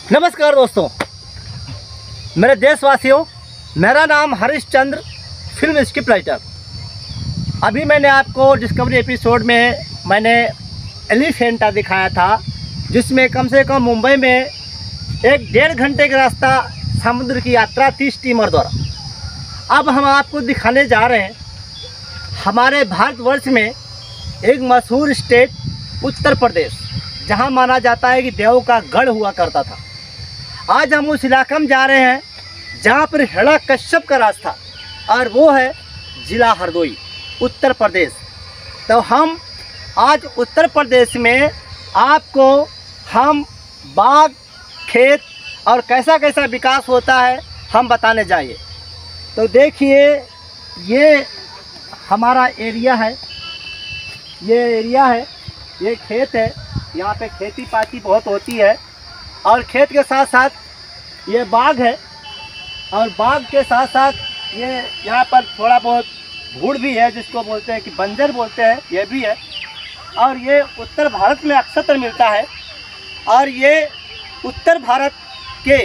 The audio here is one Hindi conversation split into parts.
नमस्कार दोस्तों, मेरे देशवासियों, मेरा नाम हरीशचंद्र, फिल्म स्क्रिप्ट राइटर। अभी मैंने आपको डिस्कवरी एपिसोड में मैंने एलिफेंटा दिखाया था, जिसमें कम से कम मुंबई में 1-1.5 घंटे का रास्ता समुद्र की यात्रा थी स्टीमर द्वारा। अब हम आपको दिखाने जा रहे हैं हमारे भारतवर्ष में एक मशहूर स्टेट उत्तर प्रदेश, जहां माना जाता है कि देवों का गढ़ हुआ करता था। आज हम उस इलाके में जा रहे हैं जहां पर हिरण्यकश्यप का राज था, और वो है ज़िला हरदोई, उत्तर प्रदेश। तो हम आज उत्तर प्रदेश में आपको हम बाग, खेत और कैसा कैसा विकास होता है हम बताने जाइए। तो देखिए, ये हमारा एरिया है, ये खेत है। यहाँ पे खेती पाती बहुत होती है, और खेत के साथ साथ ये बाग है, और बाग के साथ साथ ये यहाँ पर थोड़ा बहुत भूड़ भी है, जिसको बोलते हैं कि बंजर बोलते हैं, ये भी है। और ये उत्तर भारत में अक्सर मिलता है, और ये उत्तर भारत के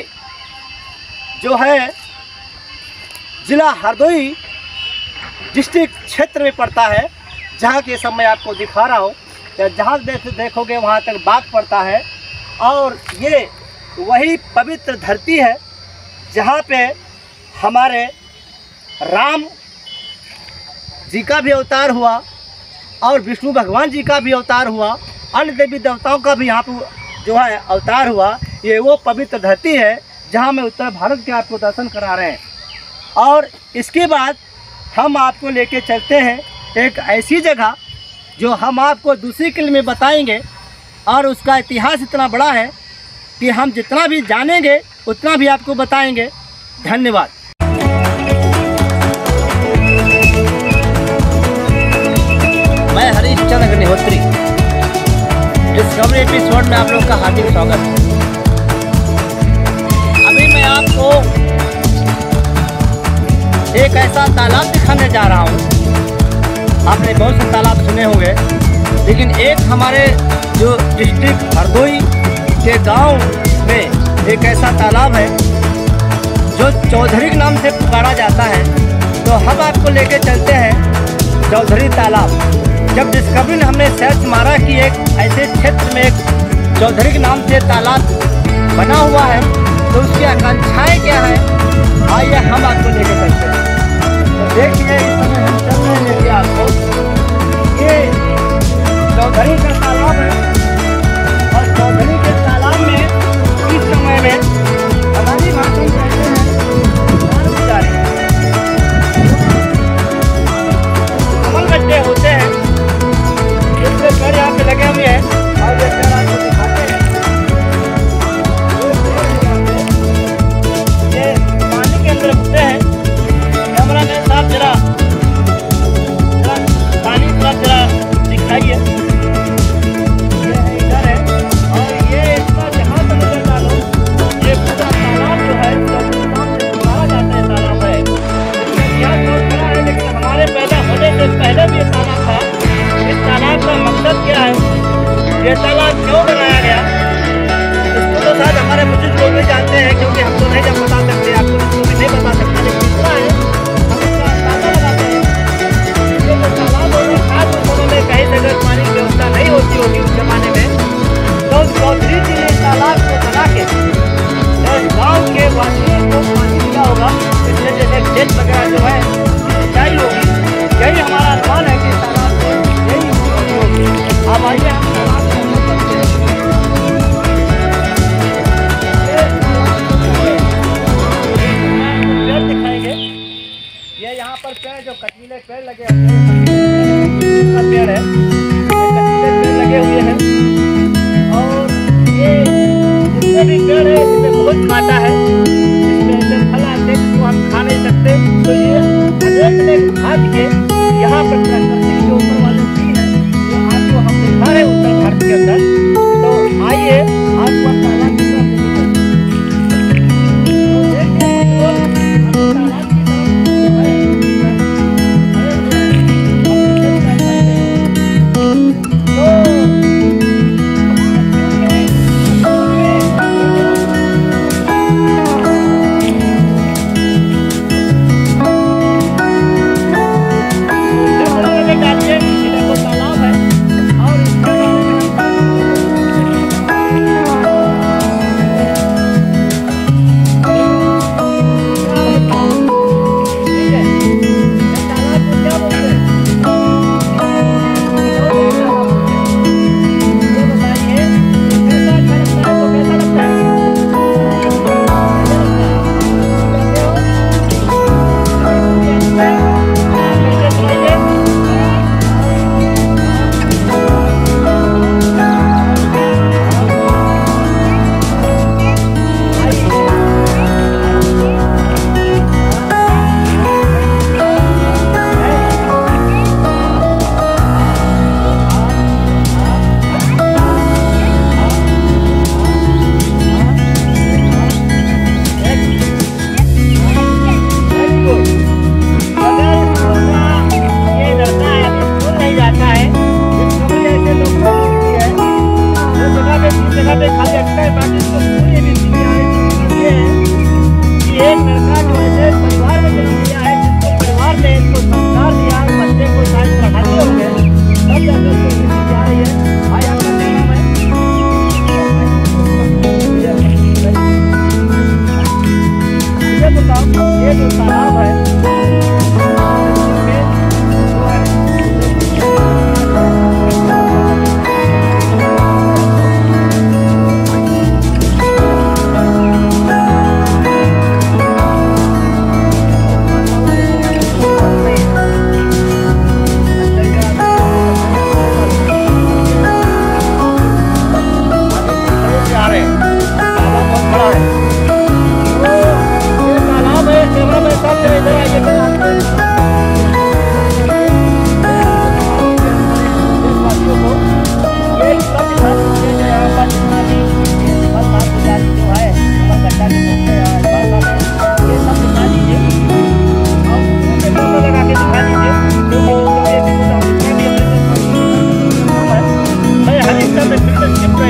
जो है ज़िला हरदोई डिस्ट्रिक्ट क्षेत्र में पड़ता है, जहाँ के सब मैं आपको दिखा रहा हूँ। जहाँ देखोगे वहाँ तक बाग पड़ता है, और ये वही पवित्र धरती है जहाँ पे हमारे राम जी का भी अवतार हुआ, और विष्णु भगवान जी का भी अवतार हुआ, अन्य देवी देवताओं का भी यहाँ पर जो है अवतार हुआ। ये वो पवित्र धरती है जहाँ में उत्तर भारत के आपको दर्शन करा रहे हैं। और इसके बाद हम आपको लेके चलते हैं एक ऐसी जगह जो हम आपको दूसरी किले में बताएंगे, और उसका इतिहास इतना बड़ा है कि हम जितना भी जानेंगे उतना भी आपको बताएंगे। धन्यवाद। मैं हरीशचंद्र अग्निहोत्री, डिस्कवरी एपिसोड में आप लोग का हार्दिक स्वागत है। अभी मैं आपको एक ऐसा तालाब दिखाने जा रहा हूँ। आपने बहुत से तालाब सुने होंगे, लेकिन एक हमारे जो डिस्ट्रिक्ट हरदोई के गांव में एक ऐसा तालाब है जो चौधरी के नाम से पुकारा जाता है। तो हम आपको लेके चलते हैं चौधरी तालाब। जब डिस्कवरी ने हमने सर्च मारा कि एक ऐसे क्षेत्र में एक चौधरी के नाम से तालाब बना हुआ है, तो उसकी आकांक्षाएँ क्या है, आइए हम आपको लेके चलते हैं। तो देखिए, इस समय हम चल रहे हैं लेके आपको। ये चौधरी का तालाब है, और चौधरी के तालाब में इस समय में हमारी भाषा में कहते हैं पुजारी। कमल गड्ढे होते हैं, इसके पेड़ यहाँ पे लगे हुए हैं, और ये पेड़ आपको दिखाते हैं। ये पानी के अंदर होते हैं। कैमरा मैन साहब जरा पानी जरा दिखाइए। ये है, इधर है, और ये इसका जहाँ तक नजर डालो, ये पूरा तालाब जो है नाम से पुकारा जाता है तालाब है। इसमें इतिहास बहुत बड़ा है, लेकिन हमारे पैदा होने से पहले भी ये तालाब था। इस तालाब का मकसद क्या है, ये तालाब क्यों बनाया गया, इसको तो शायद हमारे बुजुर्ग लोग भी जानते हैं, क्योंकि हम तो नहीं जब बता सकते, आपको इसको भी नहीं बता सकते, लेकिन इतना है हम इसका अंदाजा लगाते हैं। तालाब खास उस में कहीं से अगर पानी की व्यवस्था नहीं होती होगी उस जमाने में, तो चौधरी जी ने तालाब को बना के गाँव के वासियों को पानी मिला होगा। इसलिए जैसे खेत वगैरह जो है सिंचाई होगी, यही हमारा अनुमान है कि तालाब से यही होगी। अब आइए हम तालाब को करते हैं। पेड़ दिखाएंगे। ये यहाँ पर पेड़ जो कटीले पेड़ लगे हुए हैं, इसका पेड़ है, कटीले पेड़ लगे हुए हैं।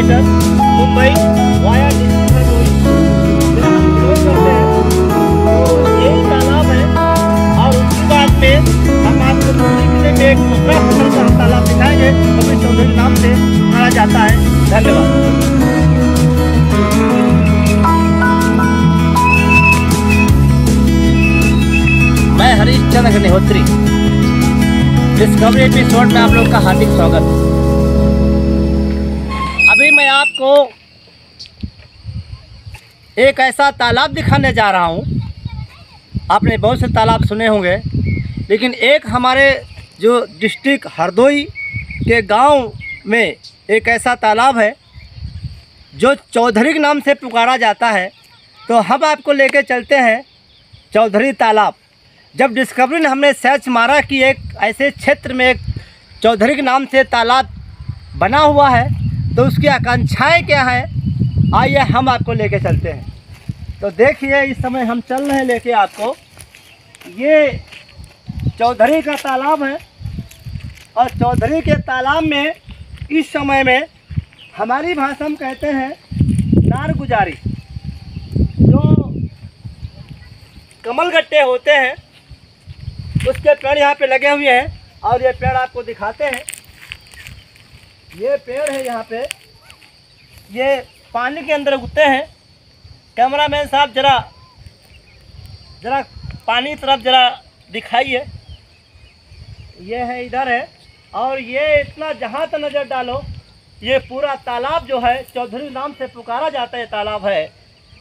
Kilometre Mumbai via district Hardoi से हम बिलोंग करते हैं। तो यही तालाब है और उसके बाद में हम आपको दूसरे जिले में एक दूसरा फसल का हम तालाब दिखाएंगे, कपिल चौधरी नाम से माना जाता है। धन्यवाद। मैं हरीश चंद्र अग्निहोत्री, डिस्कवरी एपिसोड में आप लोग का हार्दिक स्वागत है। अभी मैं आपको एक ऐसा तालाब दिखाने जा रहा हूँ। आपने बहुत से तालाब सुने होंगे, लेकिन एक हमारे जो डिस्ट्रिक्ट हरदोई के गांव में एक ऐसा तालाब है जो चौधरी के नाम से पुकारा जाता है। तो हम आपको लेके चलते हैं चौधरी तालाब। जब डिस्कवरी ने हमने सर्च मारा कि एक ऐसे क्षेत्र में एक चौधरी के नाम से तालाब बना हुआ है तो उसकी आकांक्षाएं क्या है, आइए हम आपको लेके चलते हैं। तो देखिए, इस समय हम चल रहे हैं लेके आपको। ये चौधरी का तालाब है और चौधरी के तालाब में इस समय में हमारी भाषा में कहते हैं नार गुजारी। जो कमलगट्टे होते हैं उसके पेड़ यहाँ पे लगे हुए हैं और ये पेड़ आपको दिखाते हैं। ये पेड़ है यहाँ पे, ये पानी के अंदर उगते हैं। कैमरामैन साहब जरा पानी तरफ जरा दिखाइए। ये है, इधर है, और ये इतना जहाँ तक नज़र डालो ये पूरा तालाब जो है चौधरी नाम से पुकारा जाता है तालाब है।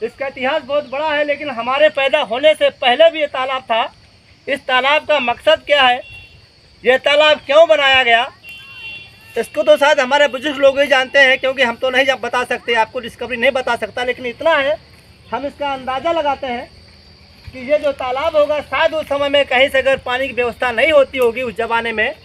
इसका इतिहास बहुत बड़ा है, लेकिन हमारे पैदा होने से पहले भी ये तालाब था। इस तालाब का मकसद क्या है, ये तालाब क्यों बनाया गया, इसको तो शायद हमारे बुजुर्ग लोग ही जानते हैं, क्योंकि हम तो नहीं बता सकते, आपको डिस्कवरी नहीं बता सकता। लेकिन इतना है, हम इसका अंदाज़ा लगाते हैं कि ये जो तालाब होगा शायद उस समय में कहीं से अगर पानी की व्यवस्था नहीं होती होगी उस ज़माने में,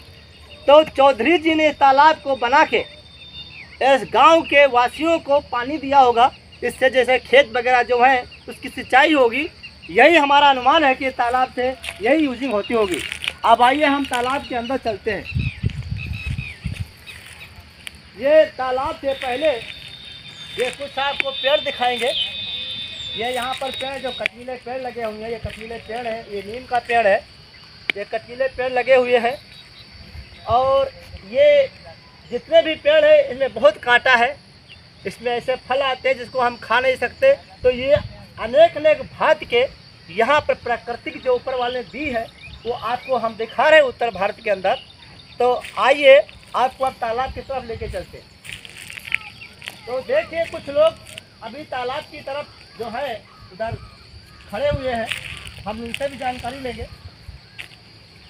तो चौधरी जी ने तालाब को बना के इस गांव के वासियों को पानी दिया होगा। इससे जैसे खेत वगैरह जो हैं उसकी सिंचाई होगी। यही हमारा अनुमान है कि तालाब से यही यूजिंग होती होगी। अब आइए हम तालाब के अंदर चलते हैं। ये तालाब से पहले ये कुछ आपको पेड़ दिखाएंगे। ये यहाँ पर पेड़ जो कटीले पेड़ लगे हुए हैं, ये कटीले पेड़ हैं, ये नीम का पेड़ है, ये कटीले पेड़ लगे हुए हैं। और ये जितने भी पेड़ है इनमें बहुत कांटा है, इसमें ऐसे फल आते हैं जिसको हम खा नहीं सकते। तो ये अनेक भांति के यहाँ पर प्राकृतिक जो ऊपर वाले दी है वो आपको हम दिखा रहे हैं उत्तर भारत के अंदर। तो आइए आपको अब तालाब की तरफ लेके चलते हैं। तो देखिए, कुछ लोग अभी तालाब की तरफ जो है उधर खड़े हुए हैं, हम उनसे भी जानकारी लेंगे।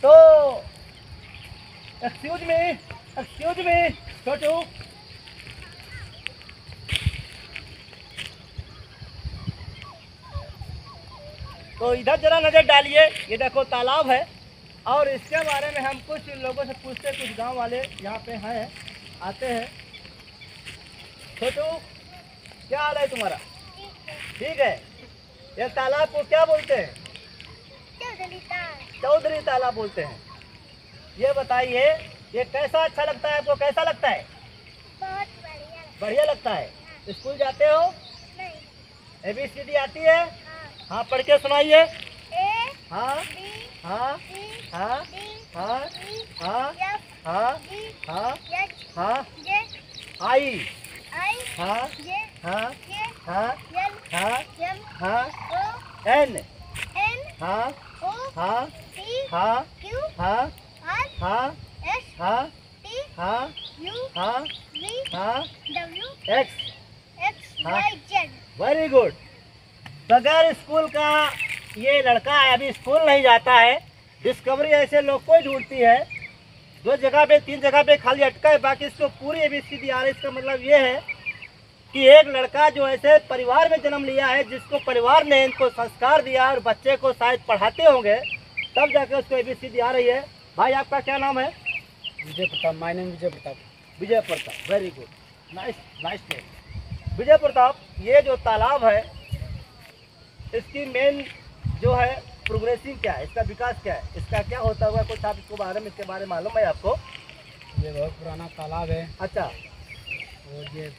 तो एक्सक्यूज मी छोटू, तो इधर जरा नज़र डालिए। ये देखो तालाब है और इसके बारे में हम कुछ लोगों से पूछते हैं। कुछ गांव वाले यहाँ पे हैं, आते हैं। छोटू, क्या हाल है तुम्हारा? ठीक है। ये तालाब को क्या बोलते हैं? चौधरी तालाब बोलते हैं। ये बताइए, ये कैसा अच्छा लगता है आपको? कैसा लगता है? बहुत बढ़िया लगता है। स्कूल जाते हो? नहीं। ABCD आती है? हाँ, पढ़ के सुनाइए। हाँ B हाँ C हाँ D हाँ E हाँ F हाँ G हाँ H हाँ J आई I हाँ J हाँ K हाँ L हाँ M हाँ O N N हाँ O हाँ P हाँ Q हाँ R हाँ S हाँ T हाँ U हाँ V हाँ W X। X हाँ। Y Z। Very good. बगैर स्कूल का ये लड़का है, अभी स्कूल नहीं जाता है। डिस्कवरी ऐसे लोग को ढूंढती है। 2 जगह पे 3 जगह पे खाली अटका है, बाकी इसको पूरी ABCD आ रही है। इसका मतलब ये है कि एक लड़का जो ऐसे परिवार में जन्म लिया है, जिसको परिवार ने इनको संस्कार दिया और बच्चे को शायद पढ़ाते होंगे, तब जाके उसको ABCD आ रही है। भाई, आपका क्या नाम है? Vijay Pratap. My name Vijay Pratap. Vijay Pratap, very good, nice name. Vijay Pratap, ये जो तालाब है इसकी मेन जो है प्रोग्रेसिंग क्या है, इसका विकास क्या है, इसका क्या होता हुआ, कुछ आप इसको बारे में, इसके बारे में मालूम है आपको? ये बहुत पुराना तालाब है अच्छा। और ये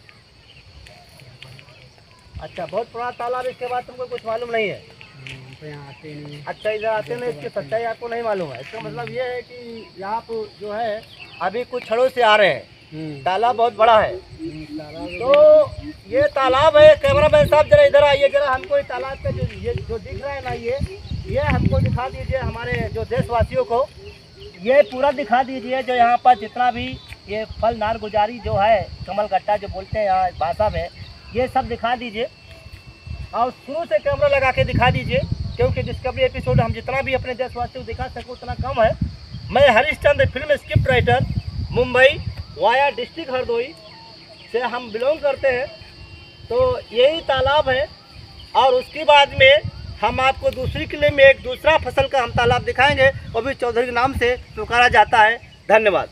अच्छा, बहुत पुराना तालाब, इसके बाद तुमको कुछ मालूम नहीं है? हम तो यहाँ आते ही नहीं। अच्छा, इधर आते नहीं, इसकी सच्चाई आपको नहीं मालूम है। इसका मतलब ये है कि यहाँ पर जो है अभी कुछ छड़ों से आ रहे हैं, तालाब बहुत बड़ा है। तो ये तालाब है, कैमरा मैन साहब जरा इधर आइए, जरा हमको इस तालाब पे जो दिख रहा है ना, ये हमको दिखा दीजिए, हमारे जो देशवासियों को ये पूरा दिखा दीजिए। जो यहाँ पर जितना भी ये फल नार गुजारी जो है, कमल गट्टा जो बोलते हैं यहाँ भाषा में, ये सब दिखा दीजिए और शुरू से कैमरा लगा के दिखा दीजिए, क्योंकि डिस्कवरी एपिसोड हम जितना भी अपने देशवासियों को दिखा सकें उतना कम है। मैं Harishchandra film script writer, Mumbai via district Hardoi से हम बिलोंग करते हैं। तो यही तालाब है और उसके बाद में हम आपको दूसरी किले में एक दूसरा फसल का हम तालाब दिखाएंगे, वो भी चौधरी के नाम से पुकारा जाता है। धन्यवाद।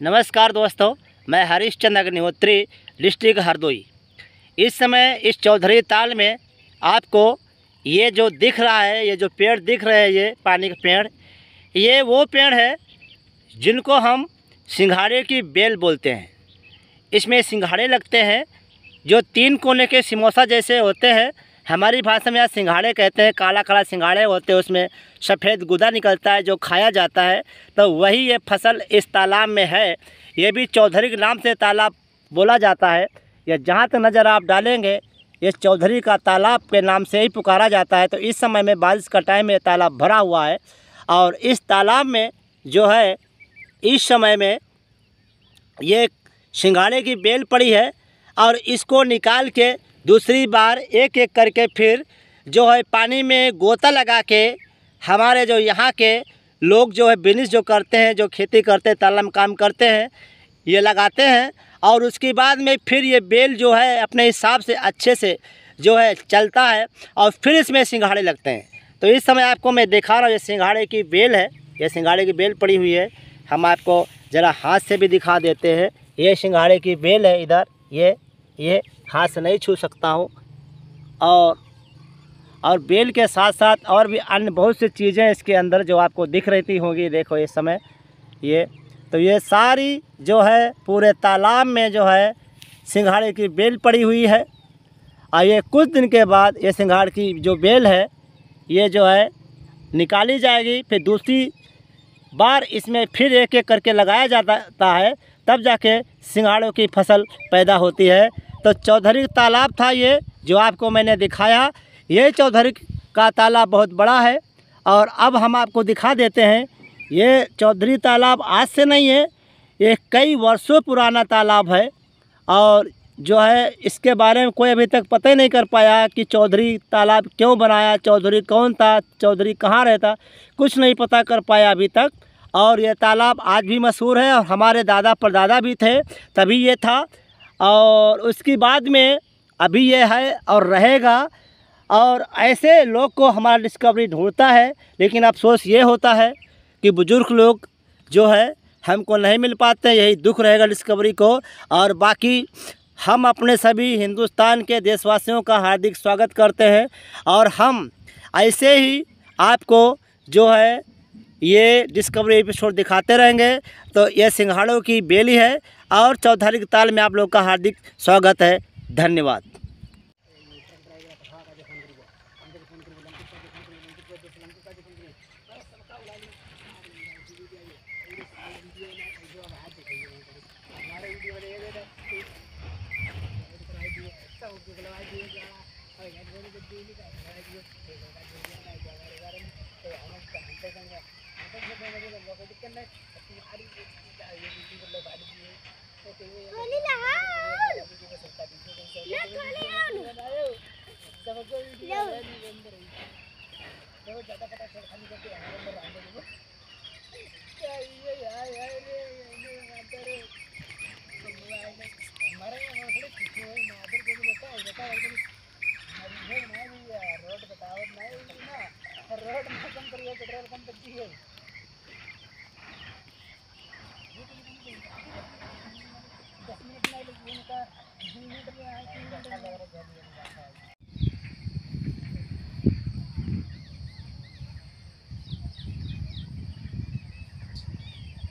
नमस्कार दोस्तों, मैं हरीशचंद्र अग्निहोत्री, डिस्ट्रिक्ट हरदोई। इस समय इस चौधरी ताल में आपको ये जो दिख रहा है, ये जो पेड़ दिख रहे हैं, ये पानी के पेड़, ये वो पेड़ है जिनको हम सिंघाड़े की बेल बोलते हैं। इसमें सिंघाड़े लगते हैं जो 3 कोने के समोसा जैसे होते हैं। हमारी भाषा में यहाँ सिंघाड़े कहते हैं। काला काला सिंघाड़े होते हैं, उसमें सफ़ेद गुदा निकलता है जो खाया जाता है। तो वही ये फसल इस तालाब में है। ये भी चौधरी के नाम से तालाब बोला जाता है। ये जहाँ तक नज़र आप डालेंगे, ये चौधरी का तालाब के नाम से ही पुकारा जाता है। तो इस समय में बारिश का टाइम में तालाब भरा हुआ है और इस तालाब में जो है इस समय में ये सिंघाड़े की बेल पड़ी है और इसको निकाल के दूसरी बार एक एक करके फिर जो है पानी में गोता लगा के हमारे जो यहाँ के लोग जो है बिजनेस जो करते हैं, जो खेती करते हैं, तालाब में काम करते हैं, ये लगाते हैं और उसके बाद में फिर ये बेल जो है अपने हिसाब से अच्छे से जो है चलता है और फिर इसमें सिंघाड़े लगते हैं। तो इस समय आपको मैं दिखा रहा हूँ, ये सिंघाड़े की बेल है, ये सिंघाड़े की बेल पड़ी हुई है। हम आपको ज़रा हाथ से भी दिखा देते हैं। ये सिंघाड़े की बेल है, इधर ये हाथ से नहीं छू सकता हूँ। और बेल के साथ साथ और भी अन्य बहुत सी चीज़ें इसके अंदर जो आपको दिख रही होंगी। देखो इस समय ये सारी जो है पूरे तालाब में जो है सिंघाड़े की बेल पड़ी हुई है। और ये कुछ दिन के बाद ये सिंघाड़ की जो बेल है ये जो है निकाली जाएगी। फिर दूसरी बार इसमें फिर एक एक करके लगाया जाता है, तब जाके सिंघाड़ों की फसल पैदा होती है। तो चौधरी तालाब था ये जो आपको मैंने दिखाया। ये चौधरी का तालाब बहुत बड़ा है और अब हम आपको दिखा देते हैं। ये चौधरी तालाब आज से नहीं है, ये कई वर्षों पुराना तालाब है और जो है इसके बारे में कोई अभी तक पता ही नहीं कर पाया कि चौधरी तालाब क्यों बनाया, चौधरी कौन था, चौधरी कहाँ रहता, कुछ नहीं पता कर पाया अभी तक। और ये तालाब आज भी मशहूर है और हमारे दादा परदादा भी थे तभी ये था और उसके बाद में अभी ये है और रहेगा। और ऐसे लोग को हमारा डिस्कवरी ढूंढता है, लेकिन अफसोस ये होता है कि बुज़ुर्ग लोग जो है हमको नहीं मिल पाते। यही दुख रहेगा डिस्कवरी को। और बाकी हम अपने सभी हिंदुस्तान के देशवासियों का हार्दिक स्वागत करते हैं और हम ऐसे ही आपको जो है ये डिस्कवरी एपिसोड दिखाते रहेंगे। तो ये सिंघाड़ों की बेली है और चौधारी के ताल में आप लोग का हार्दिक स्वागत है। धन्यवाद।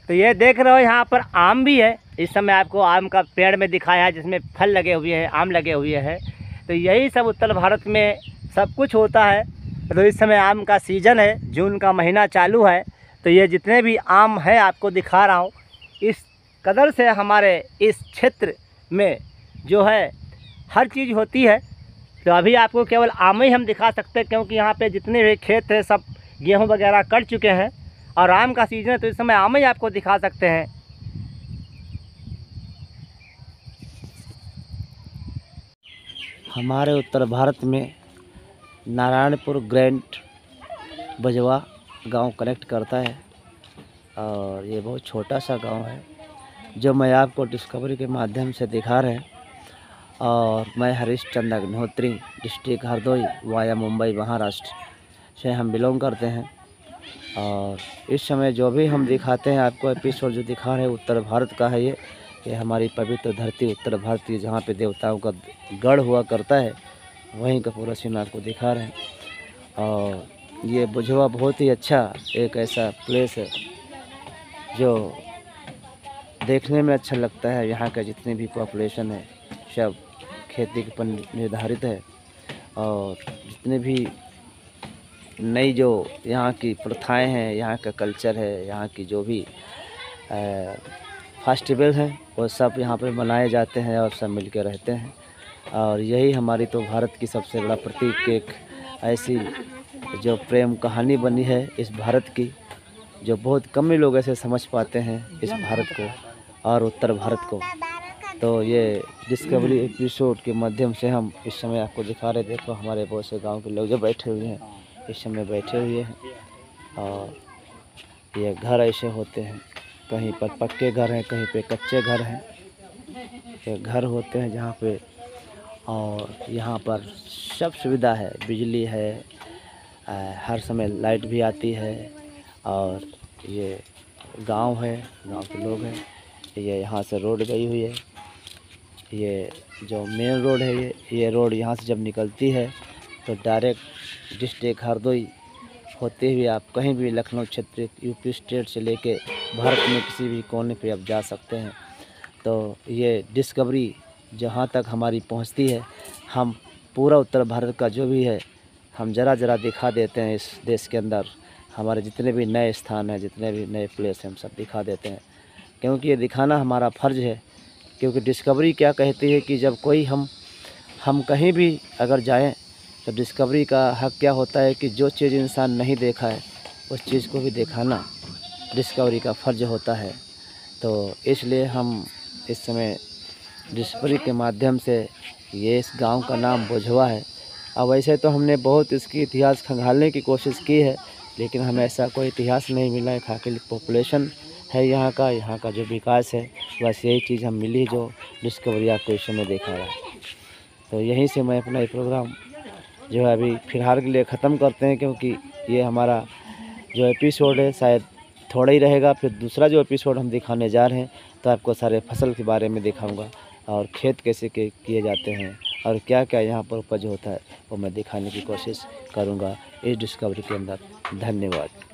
तो ये देख रहे हो यहाँ पर आम भी है। इस समय आपको आम का पेड़ में दिखाया है जिसमें फल लगे हुए हैं, आम लगे हुए हैं। तो यही सब उत्तर भारत में सब कुछ होता है। तो इस समय आम का सीज़न है, जून का महीना चालू है। तो ये जितने भी आम है आपको दिखा रहा हूँ। इस कदर से हमारे इस क्षेत्र में जो है हर चीज़ होती है। तो अभी आपको केवल आम ही हम दिखा सकते हैं क्योंकि यहाँ पे जितने भी खेत हैं सब गेहूँ वगैरह कट चुके हैं और आम का सीज़न है। तो इस समय आम ही आपको दिखा सकते हैं। हमारे उत्तर भारत में नारायणपुर ग्रैंड बजवा गांव कनेक्ट करता है और ये बहुत छोटा सा गांव है जो मैं आपको डिस्कवरी के माध्यम से दिखा रहे हैं। और मैं हरीशचंद्र अग्निहोत्री, डिस्ट्रिक्ट हरदोई वाया मुंबई महाराष्ट्र से हम बिलोंग करते हैं। और इस समय जो भी हम दिखाते हैं आपको एपिसोड जो दिखा रहे हैं उत्तर भारत का है। ये हमारी पवित्र धरती उत्तर भारत की जहाँ पे देवताओं का गढ़ हुआ करता है वहीं का पूरा सीन आपको दिखा रहे हैं। और ये बुझवा बहुत ही अच्छा एक ऐसा प्लेस है जो देखने में अच्छा लगता है। यहाँ का जितनी भी पॉपुलेशन है सब खेती के पर निर्धारित है और जितने भी नई जो यहाँ की प्रथाएं हैं, यहाँ का कल्चर है, यहाँ की जो भी फेस्टिवल हैं वो सब यहाँ पे मनाए जाते हैं और सब मिलकर रहते हैं। और यही हमारी तो भारत की सबसे बड़ा प्रतीक एक ऐसी जो प्रेम कहानी बनी है इस भारत की, जो बहुत कम ही लोग ऐसे समझ पाते हैं इस भारत को और उत्तर भारत को। तो ये डिस्कवरी एपिसोड के माध्यम से हम इस समय आपको दिखा रहे। देखो हमारे बहुत से गाँव के लोग जो बैठे हुए हैं इस समय बैठे हुए हैं और ये घर ऐसे होते हैं, कहीं पर पक्के घर हैं, कहीं पे कच्चे घर हैं। ये घर होते हैं जहाँ पे और यहाँ पर सब सुविधा है, बिजली है, हर समय लाइट भी आती है। और ये गांव है, गांव के लोग हैं। ये यहाँ से रोड गई हुई है, ये जो मेन रोड है ये रोड यहाँ से जब निकलती है तो डायरेक्ट डिस्ट्रिक्ट हरदोई होते हुए आप कहीं भी लखनऊ क्षेत्र यूपी स्टेट से लेके भारत में किसी भी कोने पे आप जा सकते हैं। तो ये डिस्कवरी जहाँ तक हमारी पहुँचती है हम पूरा उत्तर भारत का जो भी है हम ज़रा दिखा देते हैं। इस देश के अंदर हमारे जितने भी नए स्थान हैं, जितने भी नए प्लेस हैं हम सब दिखा देते हैं क्योंकि ये दिखाना हमारा फ़र्ज़ है। क्योंकि डिस्कवरी क्या कहती है कि जब कोई हम कहीं भी अगर जाएं तो डिस्कवरी का हक क्या होता है कि जो चीज़ इंसान नहीं देखा है उस चीज़ को भी दिखाना डिस्कवरी का फ़र्ज़ होता है। तो इसलिए हम इस समय डिस्कवरी के माध्यम से ये इस गांव का नाम बुझवा है। अब वैसे तो हमने बहुत इसकी इतिहास खंगालने की कोशिश की है लेकिन हमें ऐसा कोई इतिहास नहीं मिला है। खाली पॉपुलेशन है यहाँ का जो विकास है बस यही चीज़ हम मिली जो डिस्कवरी आपको इस समय देखा रहा है। तो यहीं से मैं अपना ये प्रोग्राम जो है अभी फ़िलहाल के लिए ख़त्म करते हैं क्योंकि ये हमारा जो एपिसोड है शायद थोड़ा ही रहेगा। फिर दूसरा जो एपिसोड हम दिखाने जा रहे हैं तो आपको सारे फसल के बारे में दिखाऊंगा और खेत कैसे किए जाते हैं और क्या क्या यहाँ पर उपज होता है वो मैं दिखाने की कोशिश करूँगा इस डिस्कवरी के अंदर। धन्यवाद।